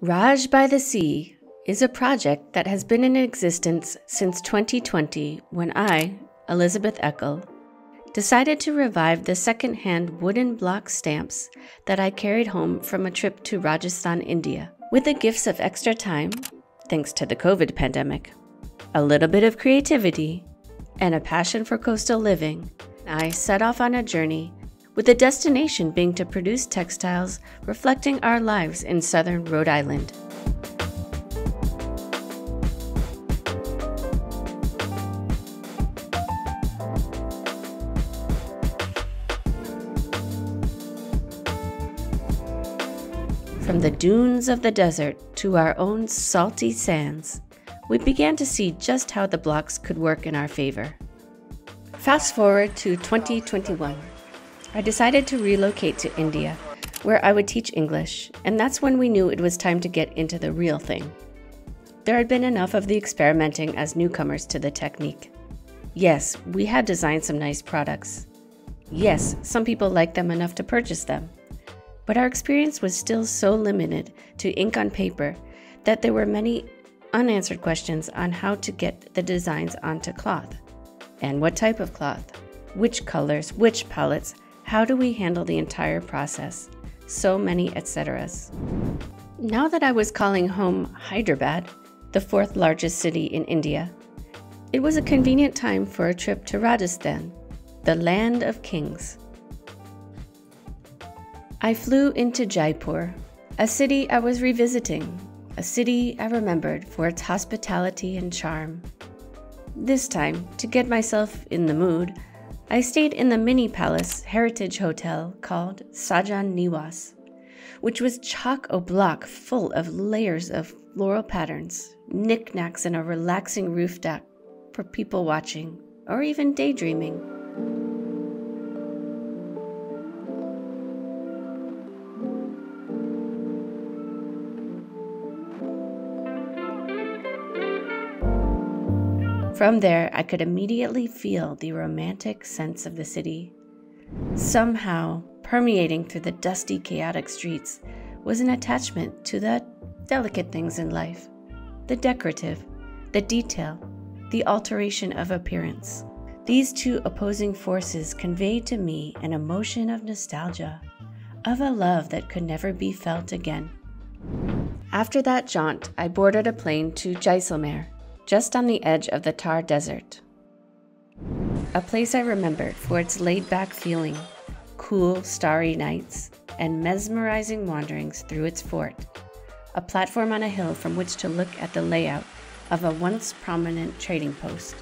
RAJ by the Sea is a project that has been in existence since 2020 when I, Elizabeth Eckel, decided to revive the second-hand wooden block stamps that I carried home from a trip to Rajasthan, India. With the gifts of extra time, thanks to the COVID pandemic, a little bit of creativity, and a passion for coastal living, I set off on a journey with the destination being to produce textiles reflecting our lives in southern Rhode Island. From the dunes of the desert to our own salty sands, we began to see just how the blocks could work in our favor. Fast forward to 2021. I decided to relocate to India, where I would teach English, and that's when we knew it was time to get into the real thing. There had been enough of the experimenting as newcomers to the technique. Yes, we had designed some nice products. Yes, some people liked them enough to purchase them. But our experience was still so limited to ink on paper that there were many unanswered questions on how to get the designs onto cloth. And what type of cloth? Which colors? Which palettes? How do we handle the entire process? So many etceteras. Now that I was calling home Hyderabad, the fourth largest city in India, it was a convenient time for a trip to Rajasthan, the land of kings. I flew into Jaipur, a city I was revisiting, a city I remembered for its hospitality and charm. This time, to get myself in the mood, I stayed in the mini palace heritage hotel called Sajjan Niwas, which was chock-a-block full of layers of floral patterns, knickknacks, and a relaxing roof deck for people watching or even daydreaming. From there, I could immediately feel the romantic sense of the city. Somehow, permeating through the dusty, chaotic streets was an attachment to the delicate things in life, the decorative, the detail, the alteration of appearance. These two opposing forces conveyed to me an emotion of nostalgia, of a love that could never be felt again. After that jaunt, I boarded a plane to Jaisalmer, just on the edge of the Thar Desert. A place I remembered for its laid-back feeling, cool, starry nights, and mesmerizing wanderings through its fort, a platform on a hill from which to look at the layout of a once prominent trading post,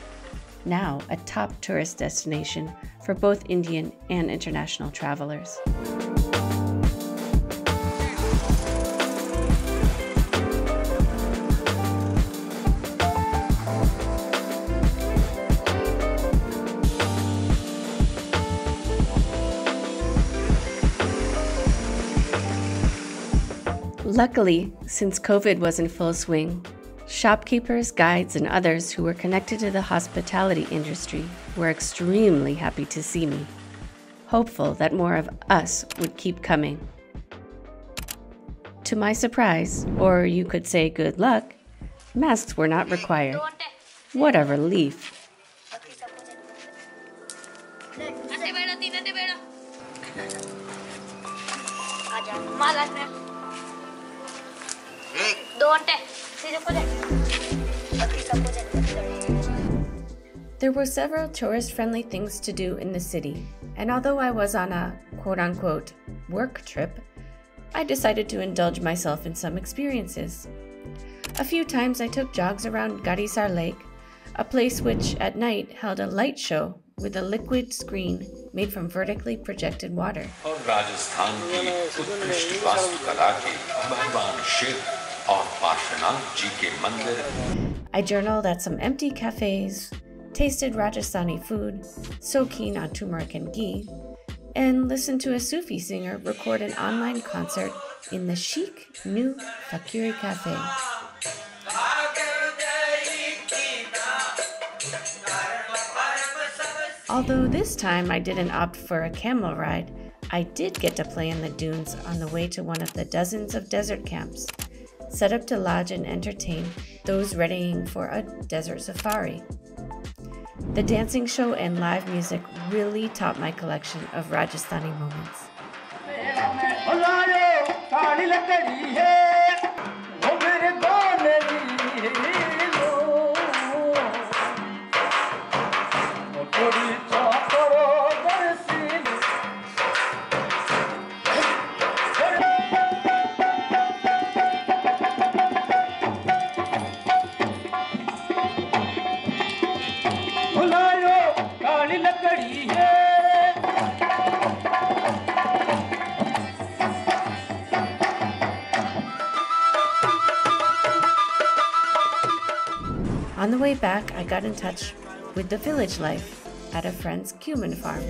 now a top tourist destination for both Indian and international travelers. Luckily, since COVID was in full swing, shopkeepers, guides, and others who were connected to the hospitality industry were extremely happy to see me, hopeful that more of us would keep coming. To my surprise, or you could say good luck, masks were not required. What a relief! There were several tourist-friendly things to do in the city, and although I was on a quote-unquote work trip, I decided to indulge myself in some experiences. A few times I took jogs around Gadisar Lake, a place which at night held a light show with a liquid screen made from vertically projected water. Rajasthan की उत्कृष्ट वास्तुकला के भगवान शिव और पार्श्वनाथ जी के मंदिर. I journaled at some empty cafes, tasted Rajasthani food, so keen on turmeric and ghee, and listened to a Sufi singer record an online concert in the chic new Fakiri cafe. Although this time I didn't opt for a camel ride, I did get to play in the dunes on the way to one of the dozens of desert camps, set up to lodge and entertain those readying for a desert safari. The dancing show and live music really topped my collection of Rajasthani moments. On the way back, I got in touch with the village life at a friend's cumin farm.